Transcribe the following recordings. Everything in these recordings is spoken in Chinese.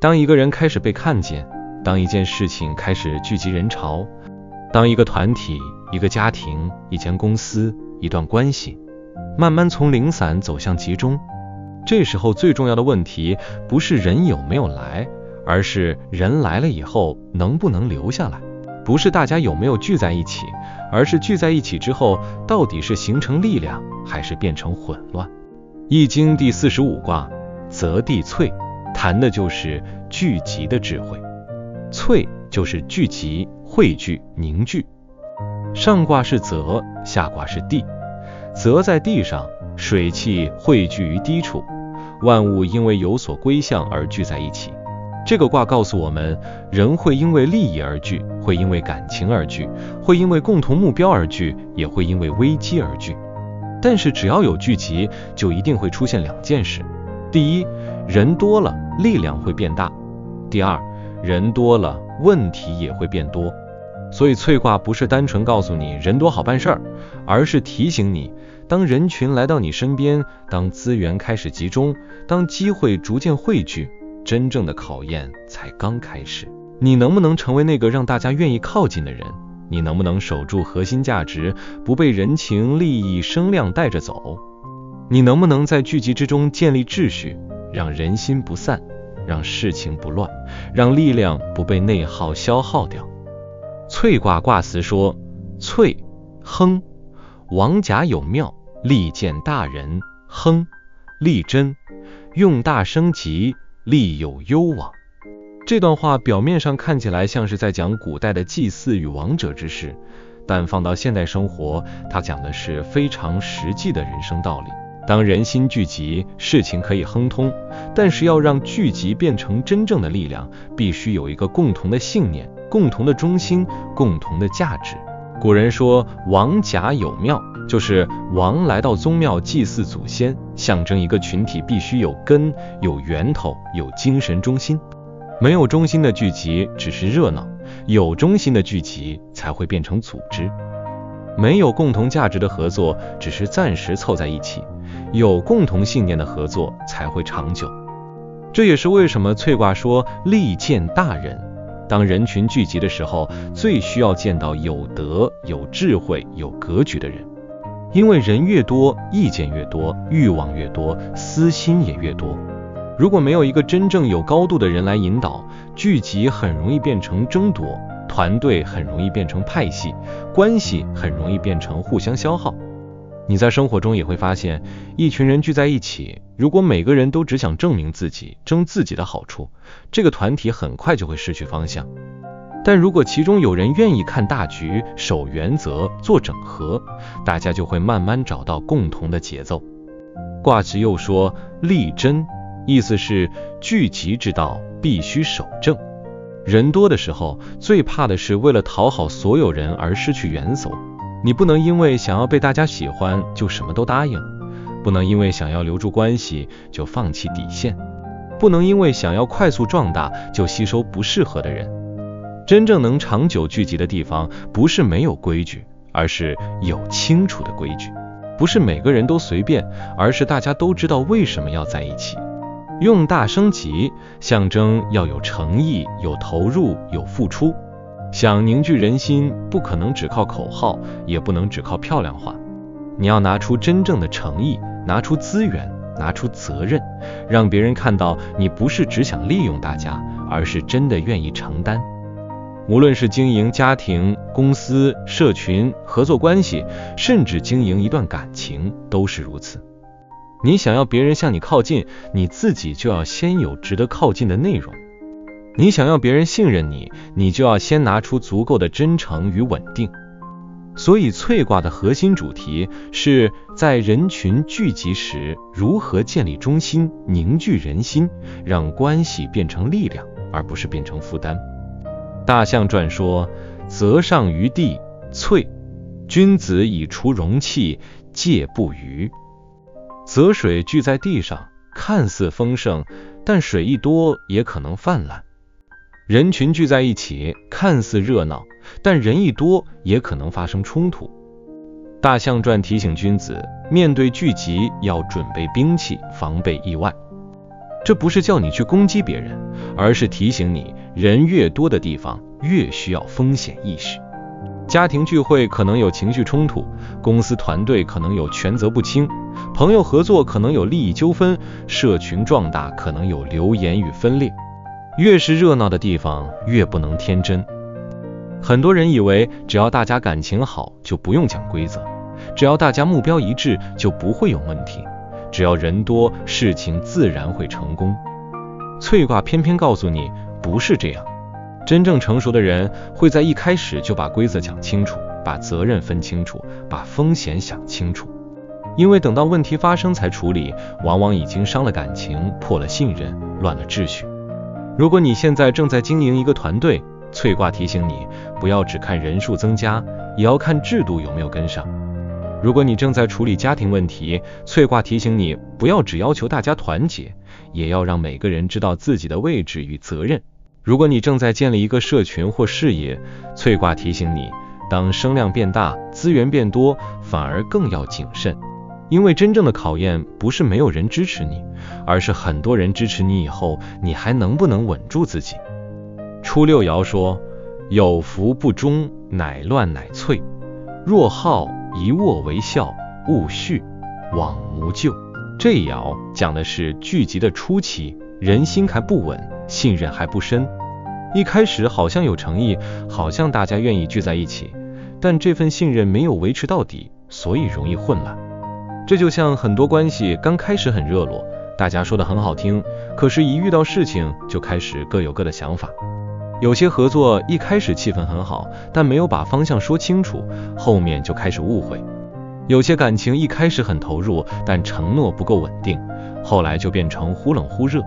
当一个人开始被看见，当一件事情开始聚集人潮，当一个团体、一个家庭、一间公司、一段关系慢慢从零散走向集中，这时候最重要的问题不是人有没有来，而是人来了以后能不能留下来。不是大家有没有聚在一起，而是聚在一起之后到底是形成力量还是变成混乱。易经第45卦泽地萃，谈的就是聚集的智慧。萃就是聚集、汇聚、凝聚。上卦是泽，下卦是地。泽在地上，水气汇聚于低处，万物因为有所归向而聚在一起。这个卦告诉我们，人会因为利益而聚，会因为感情而聚，会因为共同目标而聚，也会因为危机而聚。但是只要有聚集，就一定会出现两件事。第一，人多了，力量会变大；第二，人多了，问题也会变多。所以萃卦不是单纯告诉你人多好办事儿，而是提醒你，当人群来到你身边，当资源开始集中，当机会逐渐汇聚，真正的考验才刚开始。你能不能成为那个让大家愿意靠近的人？你能不能守住核心价值，不被人情、利益、声量带着走？你能不能在聚集之中建立秩序，让人心不散，让事情不乱，让力量不被内耗消耗掉？萃卦卦辞说：萃，亨，王甲有庙，利见大人，亨，利贞，用大生吉，利有攸往。这段话表面上看起来像是在讲古代的祭祀与王者之事，但放到现代生活，它讲的是非常实际的人生道理。当人心聚集，事情可以亨通，但是要让聚集变成真正的力量，必须有一个共同的信念、共同的中心、共同的价值。古人说王甲有庙，就是王来到宗庙祭祀祖先，象征一个群体必须有根、有源头、有精神中心。没有中心的聚集只是热闹，有中心的聚集才会变成组织。没有共同价值的合作只是暂时凑在一起，有共同信念的合作才会长久。这也是为什么萃卦说利见大人。当人群聚集的时候，最需要见到有德、有智慧、有格局的人。因为人越多，意见越多，欲望越多，私心也越多。如果没有一个真正有高度的人来引导，聚集很容易变成争夺，团队很容易变成派系，关系很容易变成互相消耗。你在生活中也会发现，一群人聚在一起，如果每个人都只想证明自己，争自己的好处，这个团体很快就会失去方向。但如果其中有人愿意看大局、守原则、做整合，大家就会慢慢找到共同的节奏。卦辞又说利贞，意思是聚集之道必须守正。人多的时候，最怕的是为了讨好所有人而失去原则。你不能因为想要被大家喜欢就什么都答应，不能因为想要留住关系就放弃底线，不能因为想要快速壮大就吸收不适合的人。真正能长久聚集的地方，不是没有规矩，而是有清楚的规矩。不是每个人都随便，而是大家都知道为什么要在一起。用大升级，象征要有诚意、有投入、有付出。想凝聚人心，不可能只靠口号，也不能只靠漂亮话。你要拿出真正的诚意，拿出资源，拿出责任，让别人看到你不是只想利用大家，而是真的愿意承担。无论是经营家庭、公司、社群、合作关系，甚至经营一段感情，都是如此。你想要别人向你靠近，你自己就要先有值得靠近的内容。你想要别人信任你，你就要先拿出足够的真诚与稳定。所以萃卦的核心主题是在人群聚集时，如何建立中心，凝聚人心，让关系变成力量，而不是变成负担。大象传说，泽上于地，萃，君子以除容器，戒不虞。泽水聚在地上，看似丰盛，但水一多也可能泛滥。人群聚在一起，看似热闹，但人一多也可能发生冲突。大象传提醒君子，面对聚集要准备兵器，防备意外。这不是叫你去攻击别人，而是提醒你，人越多的地方越需要风险意识。家庭聚会可能有情绪冲突，公司团队可能有权责不清，朋友合作可能有利益纠纷，社群壮大可能有流言与分裂。越是热闹的地方，越不能天真。很多人以为只要大家感情好，就不用讲规则；只要大家目标一致，就不会有问题；只要人多，事情自然会成功。翠卦偏偏告诉你，不是这样。真正成熟的人会在一开始就把规则讲清楚，把责任分清楚，把风险想清楚。因为等到问题发生才处理，往往已经伤了感情，破了信任，乱了秩序。如果你现在正在经营一个团队，翠卦提醒你，不要只看人数增加，也要看制度有没有跟上。如果你正在处理家庭问题，翠卦提醒你，不要只要求大家团结，也要让每个人知道自己的位置与责任。如果你正在建立一个社群或事业，翠卦提醒你，当声量变大，资源变多，反而更要谨慎。因为真正的考验不是没有人支持你，而是很多人支持你以后，你还能不能稳住自己。初六爻说，有福不终，乃乱乃萃。若好，一卧为笑，勿恤，往无咎。这一爻讲的是聚集的初期，人心还不稳，信任还不深。一开始好像有诚意，好像大家愿意聚在一起，但这份信任没有维持到底，所以容易混乱。这就像很多关系刚开始很热络，大家说的很好听，可是一遇到事情就开始各有各的想法。有些合作一开始气氛很好，但没有把方向说清楚，后面就开始误会。有些感情一开始很投入，但承诺不够稳定，后来就变成忽冷忽热。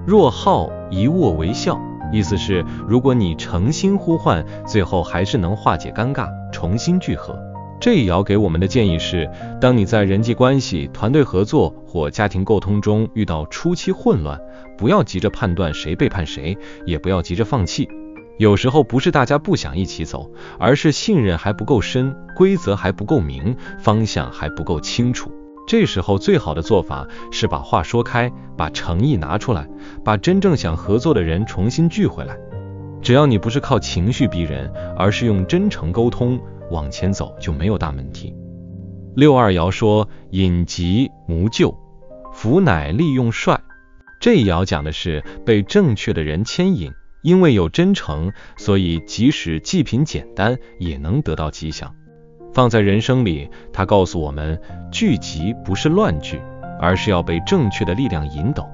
若好，一卧为笑，意思是如果你诚心呼唤，最后还是能化解尴尬，重新聚合。这一爻给我们的建议是，当你在人际关系、团队合作或家庭沟通中遇到初期混乱，不要急着判断谁背叛谁，也不要急着放弃。有时候不是大家不想一起走，而是信任还不够深，规则还不够明，方向还不够清楚。这时候最好的做法是把话说开，把诚意拿出来，把真正想合作的人重新聚回来。只要你不是靠情绪逼人，而是用真诚沟通，往前走就没有大问题。六二爻说，隐疾无咎，福乃利用帅。这一爻讲的是被正确的人牵引，因为有真诚，所以即使祭品简单，也能得到吉祥。放在人生里，它告诉我们，聚集不是乱聚，而是要被正确的力量引导。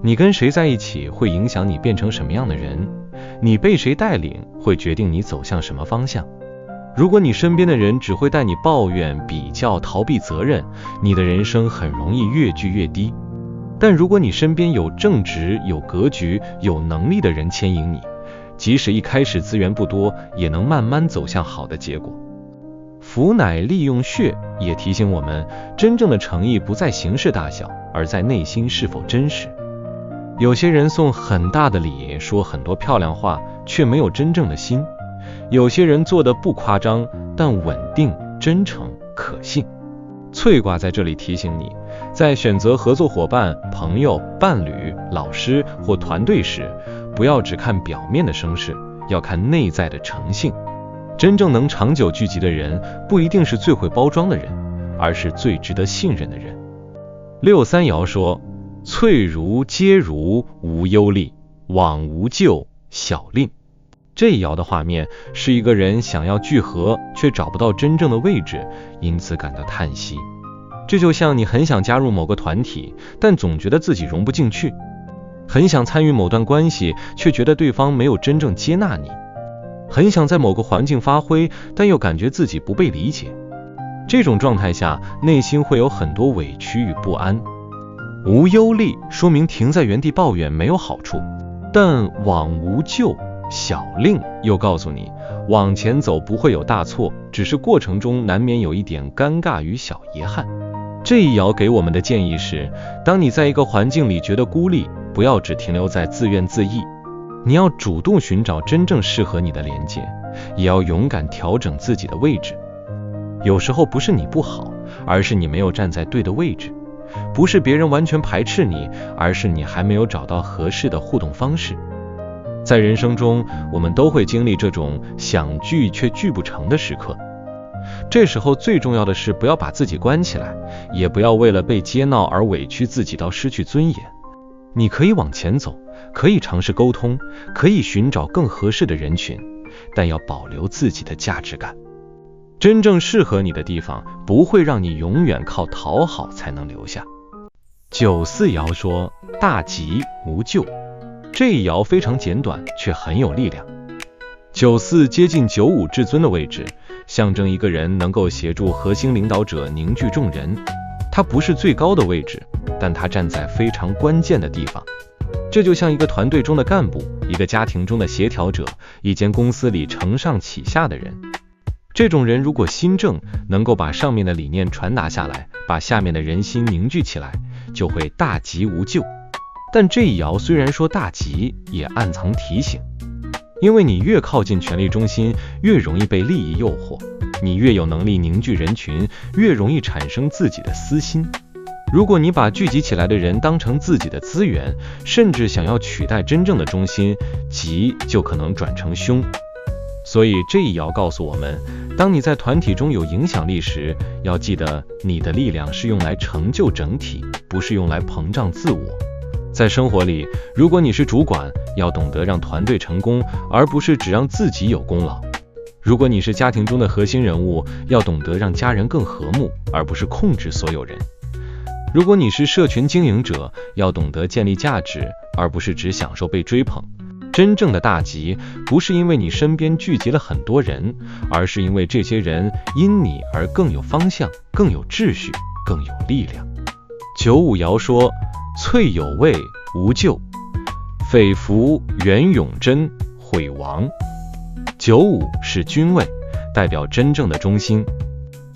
你跟谁在一起，会影响你变成什么样的人；你被谁带领，会决定你走向什么方向。如果你身边的人只会带你抱怨、比较、逃避责任，你的人生很容易越聚越低。但如果你身边有正直、有格局、有能力的人牵引你，即使一开始资源不多，也能慢慢走向好的结果。福乃利用穴也提醒我们，真正的诚意不在形式大小，而在内心是否真实。有些人送很大的礼，说很多漂亮话，却没有真正的心。有些人做的不夸张，但稳定、真诚、可信。翠卦在这里提醒你，在选择合作伙伴、朋友、伴侣、老师或团队时，不要只看表面的声势，要看内在的诚信。真正能长久聚集的人，不一定是最会包装的人，而是最值得信任的人。六三爻说，萃如皆如，无忧虑，往无咎，小令。这一爻的画面是一个人想要聚合，却找不到真正的位置，因此感到叹息。这就像你很想加入某个团体，但总觉得自己融不进去；很想参与某段关系，却觉得对方没有真正接纳你；很想在某个环境发挥，但又感觉自己不被理解。这种状态下，内心会有很多委屈与不安。无忧虑说明停在原地抱怨没有好处，但往无咎，小令又告诉你，往前走不会有大错，只是过程中难免有一点尴尬与小遗憾。这一爻给我们的建议是，当你在一个环境里觉得孤立，不要只停留在自怨自艾，你要主动寻找真正适合你的连接，也要勇敢调整自己的位置。有时候不是你不好，而是你没有站在对的位置。不是别人完全排斥你，而是你还没有找到合适的互动方式。在人生中，我们都会经历这种想聚却聚不成的时刻。这时候最重要的是不要把自己关起来，也不要为了被接纳而委屈自己到失去尊严。你可以往前走，可以尝试沟通，可以寻找更合适的人群，但要保留自己的价值感。真正适合你的地方，不会让你永远靠讨好才能留下。94爻说大吉无咎，这一爻非常简短，却很有力量。94接近95至尊的位置，象征一个人能够协助核心领导者凝聚众人。它不是最高的位置，但它站在非常关键的地方。这就像一个团队中的干部，一个家庭中的协调者，一间公司里承上启下的人。这种人如果心正，能够把上面的理念传达下来，把下面的人心凝聚起来，就会大吉无咎。但这一爻虽然说大吉，也暗藏提醒，因为你越靠近权力中心，越容易被利益诱惑，你越有能力凝聚人群，越容易产生自己的私心。如果你把聚集起来的人当成自己的资源，甚至想要取代真正的中心，吉就可能转成凶。所以这一爻告诉我们，当你在团体中有影响力时，要记得你的力量是用来成就整体，不是用来膨胀自我。在生活里，如果你是主管，要懂得让团队成功，而不是只让自己有功劳。如果你是家庭中的核心人物，要懂得让家人更和睦，而不是控制所有人。如果你是社群经营者，要懂得建立价值，而不是只享受被追捧。真正的大吉，不是因为你身边聚集了很多人，而是因为这些人因你而更有方向，更有秩序，更有力量。95爻说萃有位无咎，匪服袁永贞毁亡。95是君位，代表真正的中心。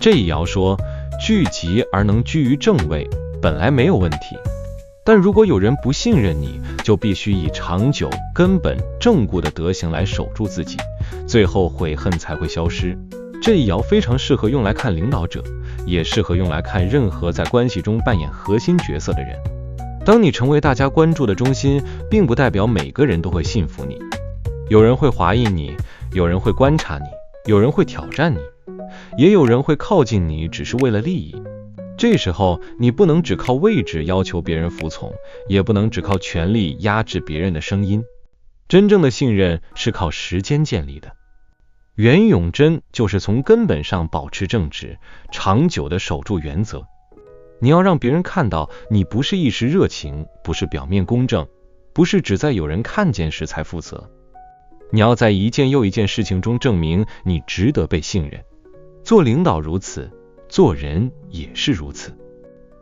这一爻说聚集而能居于正位，本来没有问题，但如果有人不信任你，就必须以长久、根本、正固的德行来守住自己，最后悔恨才会消失。这一爻非常适合用来看领导者，也适合用来看任何在关系中扮演核心角色的人。当你成为大家关注的中心，并不代表每个人都会信服你。有人会怀疑你，有人会观察你，有人会挑战你，也有人会靠近你，只是为了利益。这时候，你不能只靠位置要求别人服从，也不能只靠权力压制别人的声音。真正的信任是靠时间建立的。袁永贞就是从根本上保持正直，长久地守住原则。你要让别人看到，你不是一时热情，不是表面公正，不是只在有人看见时才负责。你要在一件又一件事情中证明你值得被信任。做领导如此，做人也是如此。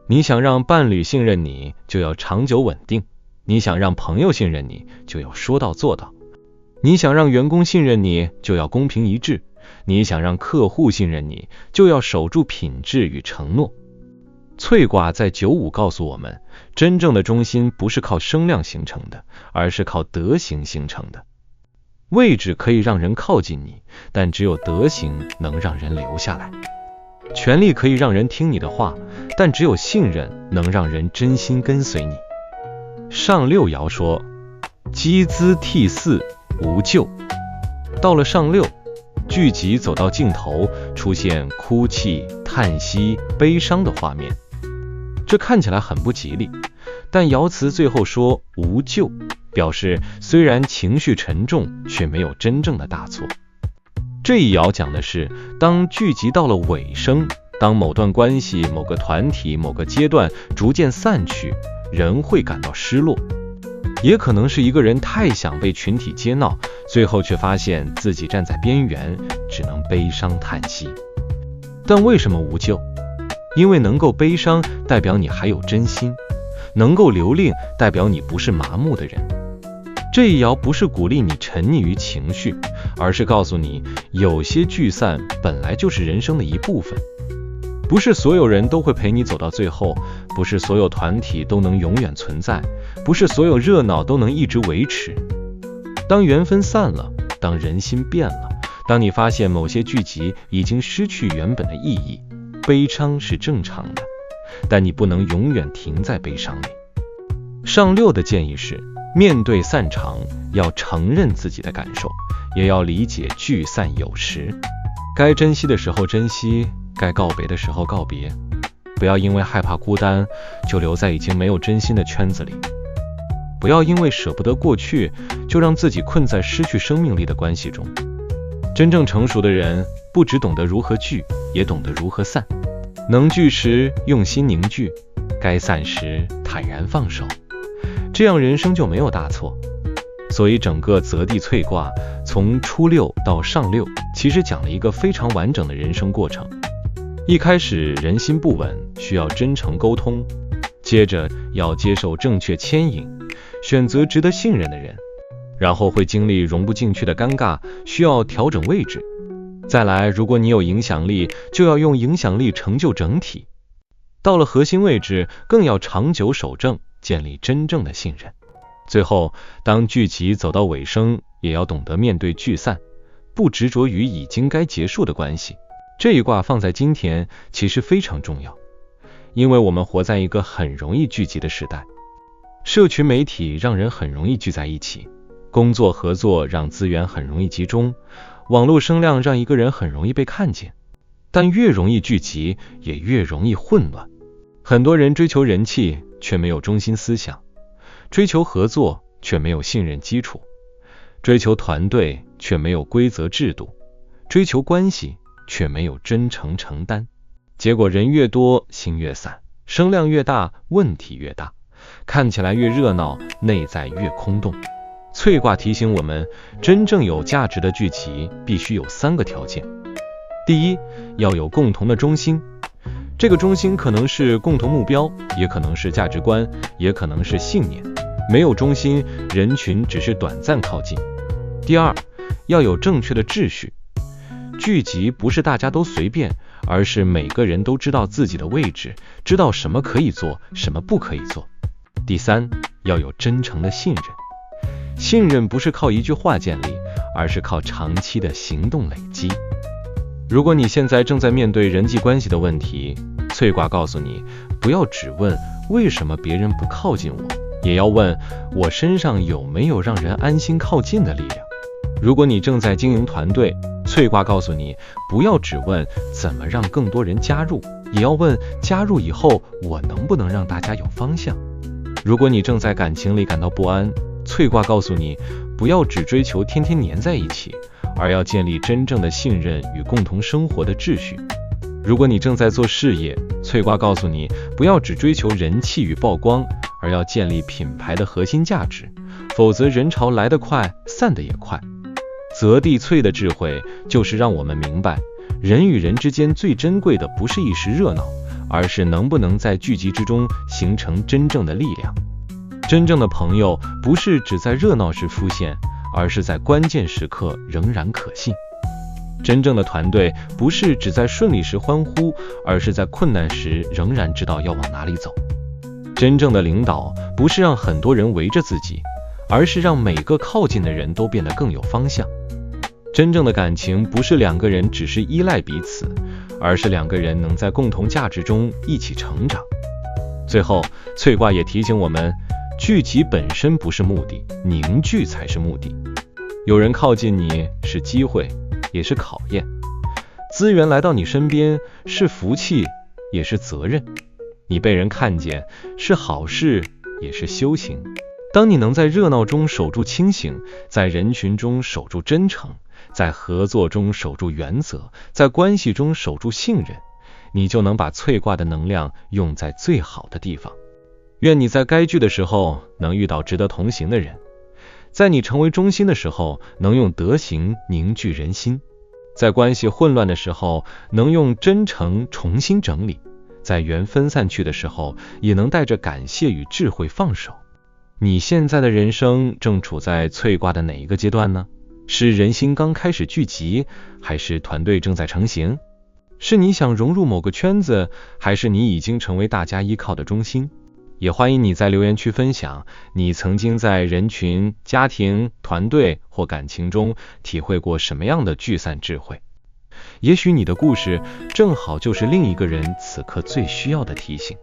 你想让伴侣信任你，就要长久稳定；你想让朋友信任你，就要说到做到；你想让员工信任你，就要公平一致；你想让客户信任你，就要守住品质与承诺。萃卦在95告诉我们，真正的中心不是靠声量形成的，而是靠德行形成的。位置可以让人靠近你，但只有德行能让人留下来。权力可以让人听你的话，但只有信任能让人真心跟随你。上六爻说积资涕泗无咎。到了上六，剧集走到尽头，出现哭泣、叹息、悲伤的画面，这看起来很不吉利，但爻辞最后说无咎，表示虽然情绪沉重，却没有真正的大错。这一爻讲的是，当聚集到了尾声，当某段关系、某个团体、某个阶段逐渐散去，人会感到失落。也可能是一个人太想被群体接纳，最后却发现自己站在边缘，只能悲伤叹息。但为什么无咎？因为能够悲伤，代表你还有真心；能够留恋，代表你不是麻木的人。这一爻不是鼓励你沉溺于情绪，而是告诉你，有些聚散本来就是人生的一部分。不是所有人都会陪你走到最后，不是所有团体都能永远存在，不是所有热闹都能一直维持。当缘分散了，当人心变了，当你发现某些聚集已经失去原本的意义，悲伤是正常的，但你不能永远停在悲伤里。上六的建议是，面对散场，要承认自己的感受，也要理解聚散有时，该珍惜的时候珍惜，该告别的时候告别。不要因为害怕孤单，就留在已经没有真心的圈子里。不要因为舍不得过去，就让自己困在失去生命力的关系中。真正成熟的人，不只懂得如何聚，也懂得如何散。能聚时用心凝聚，该散时坦然放手，这样人生就没有大错。所以整个择地萃卦从初六到上六，其实讲了一个非常完整的人生过程。一开始人心不稳，需要真诚沟通，接着要接受正确牵引，选择值得信任的人，然后会经历融不进去的尴尬，需要调整位置。再来，如果你有影响力，就要用影响力成就整体。到了核心位置，更要长久守正，建立真正的信任。最后，当聚集走到尾声，也要懂得面对聚散，不执着于已经该结束的关系。这一卦放在今天其实非常重要，因为我们活在一个很容易聚集的时代。社群媒体让人很容易聚在一起，工作合作让资源很容易集中，网络声量让一个人很容易被看见。但越容易聚集，也越容易混乱。很多人追求人气，却没有中心思想；追求合作，却没有信任基础；追求团队，却没有规则制度；追求关系，却没有真诚承担。结果人越多，心越散，声量越大，问题越大，看起来越热闹，内在越空洞。萃卦提醒我们，真正有价值的聚集必须有3个条件。第一，要有共同的中心，这个中心可能是共同目标，也可能是价值观，也可能是信念。没有中心，人群只是短暂靠近。第二，要有正确的秩序，聚集不是大家都随便，而是每个人都知道自己的位置，知道什么可以做，什么不可以做。第三，要有真诚的信任，信任不是靠一句话建立，而是靠长期的行动累积。如果你现在正在面对人际关系的问题，萃卦告诉你，不要只问为什么别人不靠近我，也要问我身上有没有让人安心靠近的力量。如果你正在经营团队，萃卦告诉你，不要只问怎么让更多人加入，也要问加入以后我能不能让大家有方向。如果你正在感情里感到不安，萃卦告诉你，不要只追求天天黏在一起，而要建立真正的信任与共同生活的秩序。如果你正在做事业，萃卦告诉你，不要只追求人气与曝光，而要建立品牌的核心价值，否则人潮来得快，散得也快。择地萃的智慧，就是让我们明白，人与人之间最珍贵的不是一时热闹，而是能不能在聚集之中形成真正的力量。真正的朋友，不是只在热闹时出现，而是在关键时刻仍然可信。真正的团队，不是只在顺利时欢呼，而是在困难时仍然知道要往哪里走。真正的领导，不是让很多人围着自己，而是让每个靠近的人都变得更有方向。真正的感情，不是2个人只是依赖彼此，而是2个人能在共同价值中一起成长。最后，萃卦也提醒我们，聚集本身不是目的，凝聚才是目的。有人靠近你是机会，也是考验；资源来到你身边是福气，也是责任。你被人看见是好事，也是修行。当你能在热闹中守住清醒，在人群中守住真诚，在合作中守住原则，在关系中守住信任，你就能把萃卦的能量用在最好的地方。愿你在该聚的时候能遇到值得同行的人，在你成为中心的时候能用德行凝聚人心，在关系混乱的时候能用真诚重新整理，在缘分散去的时候也能带着感谢与智慧放手。你现在的人生正处在萃卦的哪一个阶段呢？是人心刚开始聚集，还是团队正在成型？是你想融入某个圈子，还是你已经成为大家依靠的中心？也欢迎你在留言区分享你曾经在人群、家庭、团队或感情中体会过什么样的聚散智慧。也许你的故事正好就是另一个人此刻最需要的提醒。